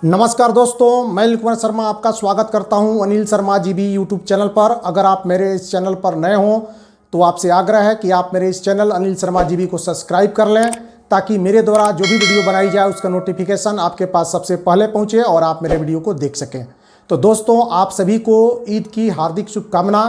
नमस्कार दोस्तों, मैं अनिल कुमार शर्मा आपका स्वागत करता हूं Anil Sharma GB YouTube channel पर। अगर आप मेरे इस चैनल पर नए हों तो आपसे आग्रह है कि आप मेरे इस चैनल अनिल शर्मा जीबी को सब्सक्राइब कर लें, ताकि मेरे द्वारा जो भी वीडियो बनाई जाए उसका नोटिफिकेशन आपके पास सबसे पहले पहुंचे और आप मेरे वीडियो को देख सकें। तो दोस्तों, आप सभी को ईद की हार्दिक शुभकामना।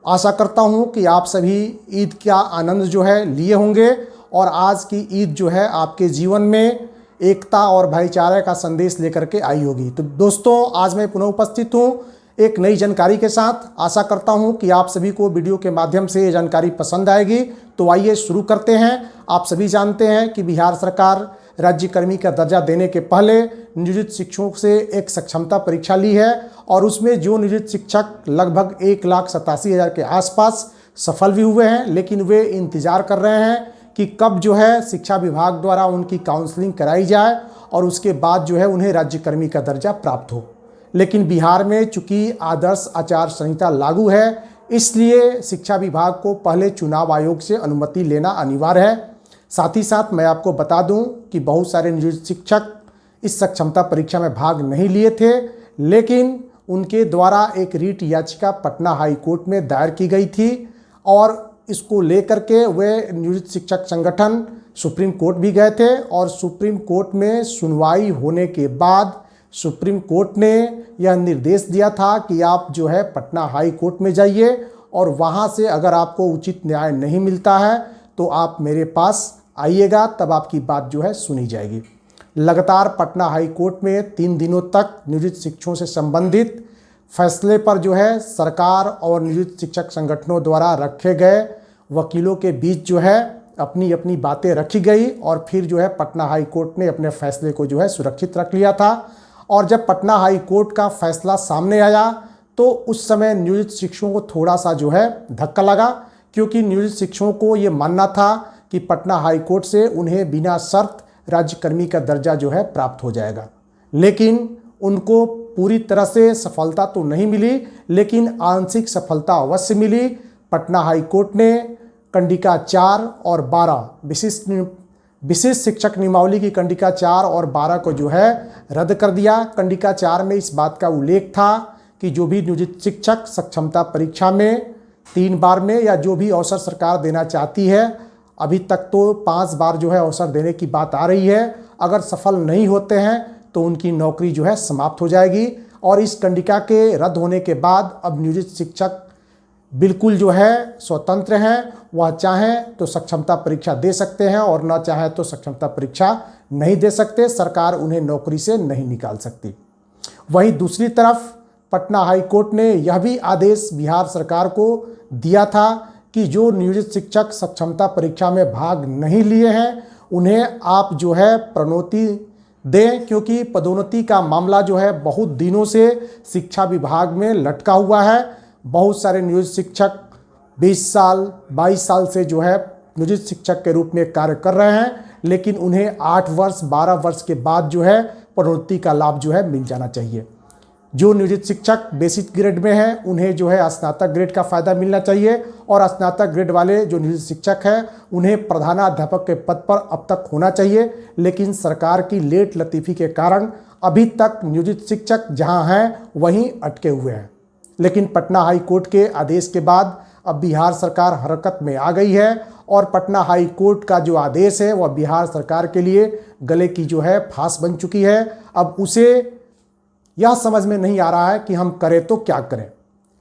आशा करता हूँ कि आप सभी ईद का आनंद जो है लिए होंगे और आज की ईद जो है आपके जीवन में एकता और भाईचारे का संदेश लेकर के आई होगी। तो दोस्तों, आज मैं पुनः उपस्थित हूँ एक नई जानकारी के साथ। आशा करता हूँ कि आप सभी को वीडियो के माध्यम से ये जानकारी पसंद आएगी। तो आइए शुरू करते हैं। आप सभी जानते हैं कि बिहार सरकार राज्य कर्मी का दर्जा देने के पहले नियोजित शिक्षकों से एक सक्षमता परीक्षा ली है और उसमें जो नियोजित शिक्षक लगभग 1,87,000 के आसपास सफल भी हुए हैं, लेकिन वे इंतजार कर रहे हैं कि कब जो है शिक्षा विभाग द्वारा उनकी काउंसलिंग कराई जाए और उसके बाद जो है उन्हें राज्यकर्मी का दर्जा प्राप्त हो। लेकिन बिहार में चूंकि आदर्श आचार संहिता लागू है, इसलिए शिक्षा विभाग को पहले चुनाव आयोग से अनुमति लेना अनिवार्य है। साथ ही साथ मैं आपको बता दूं कि बहुत सारे नियोजित शिक्षक इस सक्षमता परीक्षा में भाग नहीं लिए थे, लेकिन उनके द्वारा एक रीट याचिका पटना हाई कोर्ट में दायर की गई थी और इसको लेकर के वे नियोजित शिक्षक संगठन सुप्रीम कोर्ट भी गए थे और सुप्रीम कोर्ट में सुनवाई होने के बाद सुप्रीम कोर्ट ने यह निर्देश दिया था कि आप जो है पटना हाई कोर्ट में जाइए और वहां से अगर आपको उचित न्याय नहीं मिलता है तो आप मेरे पास आइएगा, तब आपकी बात जो है सुनी जाएगी। लगातार पटना हाई कोर्ट में 3 दिनों तक नियोजित शिक्षकों से संबंधित फैसले पर जो है सरकार और नियोजित शिक्षक संगठनों द्वारा रखे गए वकीलों के बीच जो है अपनी अपनी बातें रखी गई और फिर जो है पटना हाई कोर्ट ने अपने फैसले को जो है सुरक्षित रख लिया था। और जब पटना हाई कोर्ट का फैसला सामने आया तो उस समय नियोजित शिक्षकों को थोड़ा सा जो है धक्का लगा, क्योंकि नियोजित शिक्षकों को ये मानना था कि पटना हाई कोर्ट से उन्हें बिना शर्त राज्यकर्मी का दर्जा जो है प्राप्त हो जाएगा। लेकिन उनको पूरी तरह से सफलता तो नहीं मिली, लेकिन आंशिक सफलता अवश्य मिली। पटना हाई कोर्ट ने कंडिका 4 और 12 विशिष्ट शिक्षक नियमावली की कंडिका 4 और 12 को जो है रद्द कर दिया। कंडिका 4 में इस बात का उल्लेख था कि जो भी नियोजित शिक्षक सक्षमता परीक्षा में 3 बार में या जो भी अवसर सरकार देना चाहती है, अभी तक तो 5 बार जो है अवसर देने की बात आ रही है, अगर सफल नहीं होते हैं तो उनकी नौकरी जो है समाप्त हो जाएगी। और इस कंडिका के रद्द होने के बाद अब नियोजित शिक्षक बिल्कुल जो है स्वतंत्र हैं। वह चाहें तो सक्षमता परीक्षा दे सकते हैं और न चाहें तो सक्षमता परीक्षा नहीं दे सकते। सरकार उन्हें नौकरी से नहीं निकाल सकती। वहीं दूसरी तरफ पटना हाई कोर्ट ने यह भी आदेश बिहार सरकार को दिया था कि जो नियोजित शिक्षक सक्षमता परीक्षा में भाग नहीं लिए हैं उन्हें आप जो है प्रोन्नति दें, क्योंकि पदोन्नति का मामला जो है बहुत दिनों से शिक्षा विभाग में लटका हुआ है। बहुत सारे नियोजित शिक्षक 20 साल 22 साल से जो है नियोजित शिक्षक के रूप में कार्य कर रहे हैं, लेकिन उन्हें 8 वर्ष 12 वर्ष के बाद जो है पदोन्नति का लाभ जो है मिल जाना चाहिए। जो नियोजित शिक्षक बेसिक ग्रेड में हैं उन्हें जो है स्नातक ग्रेड का फ़ायदा मिलना चाहिए और स्नातक ग्रेड वाले जो नियोजित शिक्षक हैं उन्हें प्रधानाध्यापक के पद पर अब तक होना चाहिए। लेकिन सरकार की लेट लतीफ़ी के कारण अभी तक नियोजित शिक्षक जहां हैं वहीं अटके हुए हैं। लेकिन पटना हाई कोर्ट के आदेश के बाद अब बिहार सरकार हरकत में आ गई है और पटना हाई कोर्ट का जो आदेश है वह बिहार सरकार के लिए गले की जो है फांस बन चुकी है। अब उसे यह समझ में नहीं आ रहा है कि हम करें तो क्या करें।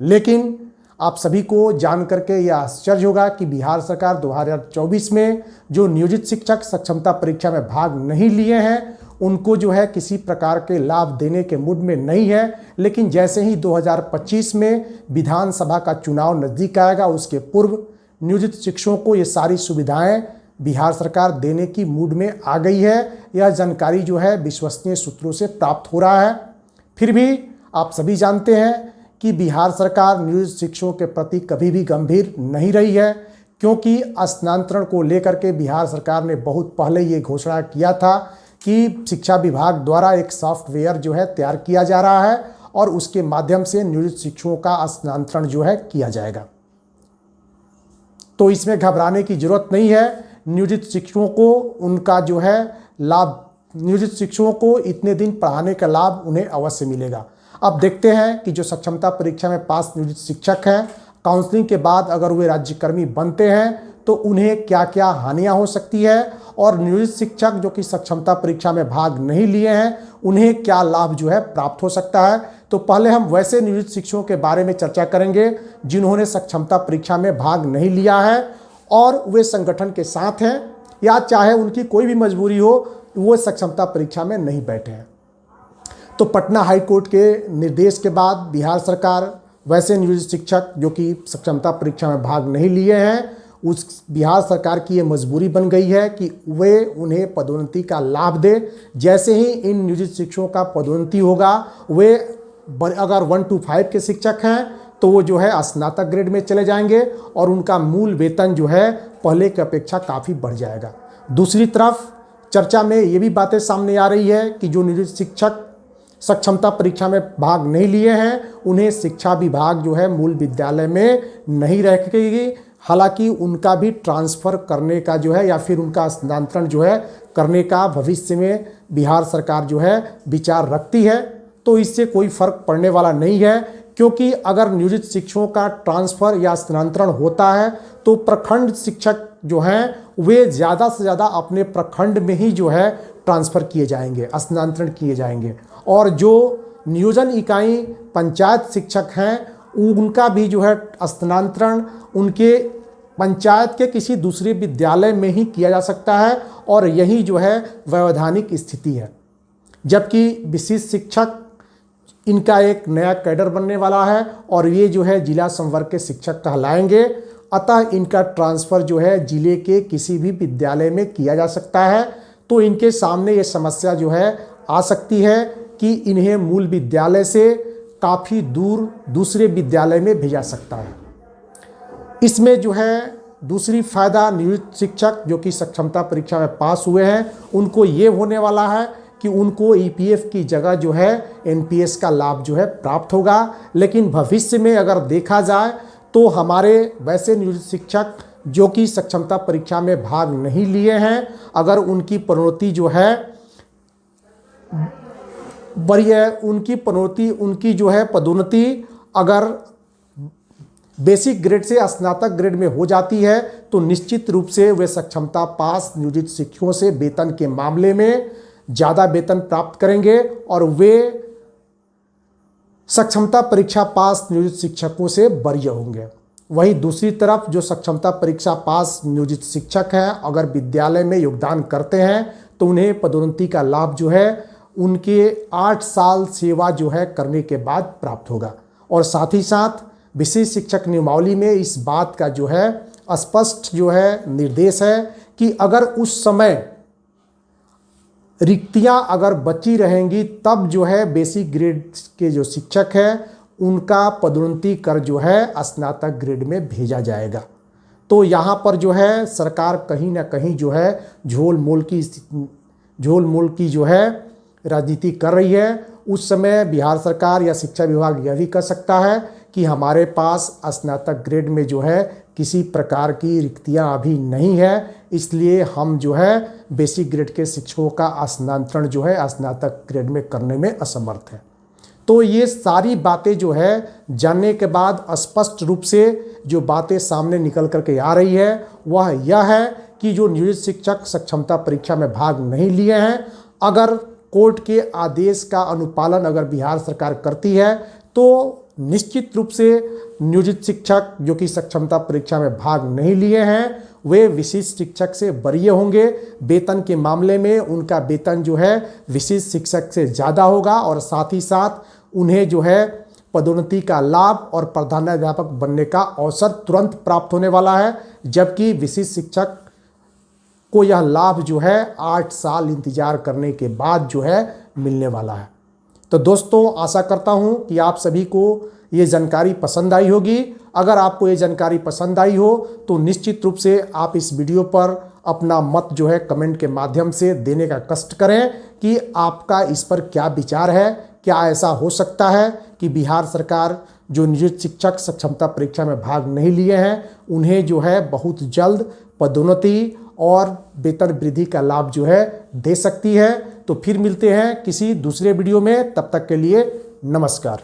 लेकिन आप सभी को जान करके यह आश्चर्य होगा कि बिहार सरकार 2024 में जो नियोजित शिक्षक सक्षमता परीक्षा में भाग नहीं लिए हैं उनको जो है किसी प्रकार के लाभ देने के मूड में नहीं है। लेकिन जैसे ही 2025 में विधानसभा का चुनाव नज़दीक आएगा, उसके पूर्व नियोजित शिक्षकों को ये सारी सुविधाएं बिहार सरकार देने की मूड में आ गई है। यह जानकारी जो है विश्वसनीय सूत्रों से प्राप्त हो रहा है। फिर भी आप सभी जानते हैं कि बिहार सरकार नियोजित शिक्षकों के प्रति कभी भी गंभीर नहीं रही है, क्योंकि स्थानांतरण को लेकर के बिहार सरकार ने बहुत पहले ये घोषणा किया था कि शिक्षा विभाग द्वारा एक सॉफ्टवेयर जो है तैयार किया जा रहा है और उसके माध्यम से नियोजित शिक्षकों का स्थानांतरण जो है किया जाएगा। तो इसमें घबराने की जरूरत नहीं है। नियोजित शिक्षकों को उनका जो है लाभ नियोजित शिक्षकों को इतने दिन पढ़ाने का लाभ उन्हें अवश्य मिलेगा। अब देखते हैं कि जो सक्षमता परीक्षा में पास नियोजित शिक्षक हैं, काउंसलिंग के बाद अगर वे राज्यकर्मी बनते हैं तो उन्हें क्या क्या हानियां हो सकती है, और नियोजित शिक्षक जो कि सक्षमता परीक्षा में भाग नहीं लिए हैं उन्हें क्या लाभ जो है प्राप्त हो सकता है। तो पहले हम वैसे नियोजित शिक्षकों के बारे में चर्चा करेंगे जिन्होंने सक्षमता परीक्षा में भाग नहीं लिया है और वे संगठन के साथ हैं, या चाहे उनकी कोई भी मजबूरी हो वो सक्षमता परीक्षा में नहीं बैठे हैं। तो पटना हाई कोर्ट के निर्देश के बाद बिहार सरकार वैसे नियोजित शिक्षक जो कि सक्षमता परीक्षा में भाग नहीं लिए हैं, उस बिहार सरकार की ये मजबूरी बन गई है कि वे उन्हें पदोन्नति का लाभ दे। जैसे ही इन नियोजित शिक्षकों का पदोन्नति होगा, वे अगर 1 to 5 के शिक्षक हैं तो वो जो है स्नातक ग्रेड में चले जाएंगे और उनका मूल वेतन जो है पहले की अपेक्षा काफ़ी बढ़ जाएगा। दूसरी तरफ चर्चा में ये भी बातें सामने आ रही है कि जो नियोजित शिक्षक सक्षमता परीक्षा में भाग नहीं लिए हैं उन्हें शिक्षा विभाग जो है मूल विद्यालय में नहीं रखेगी। हालांकि उनका भी ट्रांसफ़र करने का जो है या फिर उनका स्थानांतरण जो है करने का भविष्य में बिहार सरकार जो है विचार रखती है। तो इससे कोई फर्क पड़ने वाला नहीं है, क्योंकि अगर नियोजित शिक्षकों का ट्रांसफ़र या स्थानांतरण होता है तो प्रखंड शिक्षक जो हैं वे ज़्यादा से ज़्यादा अपने प्रखंड में ही जो है ट्रांसफ़र किए जाएंगे, स्थानांतरण किए जाएंगे। और जो नियोजन इकाई पंचायत शिक्षक हैं उनका भी जो है स्थानांतरण उनके पंचायत के किसी दूसरे विद्यालय में ही किया जा सकता है, और यही जो है वैधानिक स्थिति है। जबकि विशिष्ट शिक्षक इनका एक नया कैडर बनने वाला है और ये जो है जिला संवर्ग के शिक्षक कहलाएंगे। अतः इनका ट्रांसफ़र जो है जिले के किसी भी विद्यालय में किया जा सकता है। तो इनके सामने ये समस्या जो है आ सकती है कि इन्हें मूल विद्यालय से काफ़ी दूर दूसरे विद्यालय में भेजा सकता है। इसमें जो है दूसरी फ़ायदा नियोजित शिक्षक जो कि सक्षमता परीक्षा में पास हुए हैं उनको ये होने वाला है कि उनको ईपीएफ की जगह जो है एनपीएस का लाभ जो है प्राप्त होगा। लेकिन भविष्य में अगर देखा जाए तो हमारे वैसे नियोजित शिक्षक जो कि सक्षमता परीक्षा में भाग नहीं लिए हैं, अगर उनकी प्रोन्नति जो है बड़ी है, उनकी जो है पदोन्नति अगर बेसिक ग्रेड से स्नातक ग्रेड में हो जाती है तो निश्चित रूप से वे सक्षमता पास नियोजित शिक्षकों से वेतन के मामले में ज़्यादा वेतन प्राप्त करेंगे और वे सक्षमता परीक्षा पास नियोजित शिक्षकों से वरीय होंगे। वहीं दूसरी तरफ जो सक्षमता परीक्षा पास नियोजित शिक्षक हैं अगर विद्यालय में योगदान करते हैं तो उन्हें पदोन्नति का लाभ जो है उनके 8 साल सेवा जो है करने के बाद प्राप्त होगा। और साथ ही साथ विशेष शिक्षक नियमावली में इस बात का जो है स्पष्ट जो है निर्देश है कि अगर उस समय रिक्तियां अगर बची रहेंगी तब जो है बेसिक ग्रेड के जो शिक्षक हैं उनका पदोन्नति कर जो है स्नातक ग्रेड में भेजा जाएगा। तो यहाँ पर जो है सरकार कहीं ना कहीं जो है झोल मोल की जो है राजनीति कर रही है। उस समय बिहार सरकार या शिक्षा विभाग यह भी कर सकता है कि हमारे पास स्नातक ग्रेड में जो है किसी प्रकार की रिक्तियां अभी नहीं है, इसलिए हम जो है बेसिक ग्रेड के शिक्षकों का स्थानांतरण जो है स्नातक ग्रेड में करने में असमर्थ है। तो ये सारी बातें जो है जानने के बाद स्पष्ट रूप से जो बातें सामने निकल करके आ रही है वह यह है कि जो नियोजित शिक्षक सक्षमता परीक्षा में भाग नहीं लिए हैं, अगर कोर्ट के आदेश का अनुपालन अगर बिहार सरकार करती है तो निश्चित रूप से नियोजित शिक्षक जो कि सक्षमता परीक्षा में भाग नहीं लिए हैं वे विशिष्ट शिक्षक से वरीय होंगे। वेतन के मामले में उनका वेतन जो है विशिष्ट शिक्षक से ज़्यादा होगा और साथ ही साथ उन्हें जो है पदोन्नति का लाभ और प्रधानाध्यापक बनने का अवसर तुरंत प्राप्त होने वाला है, जबकि विशिष्ट शिक्षक को यह लाभ जो है 8 साल इंतजार करने के बाद जो है मिलने वाला है। तो दोस्तों आशा करता हूं कि आप सभी को ये जानकारी पसंद आई होगी। अगर आपको ये जानकारी पसंद आई हो तो निश्चित रूप से आप इस वीडियो पर अपना मत जो है कमेंट के माध्यम से देने का कष्ट करें कि आपका इस पर क्या विचार है। क्या ऐसा हो सकता है कि बिहार सरकार जो नियोजित शिक्षक सक्षमता परीक्षा में भाग नहीं लिए हैं उन्हें जो है बहुत जल्द पदोन्नति और वेतन वृद्धि का लाभ जो है दे सकती है। तो फिर मिलते हैं किसी दूसरे वीडियो में, तब तक के लिए नमस्कार।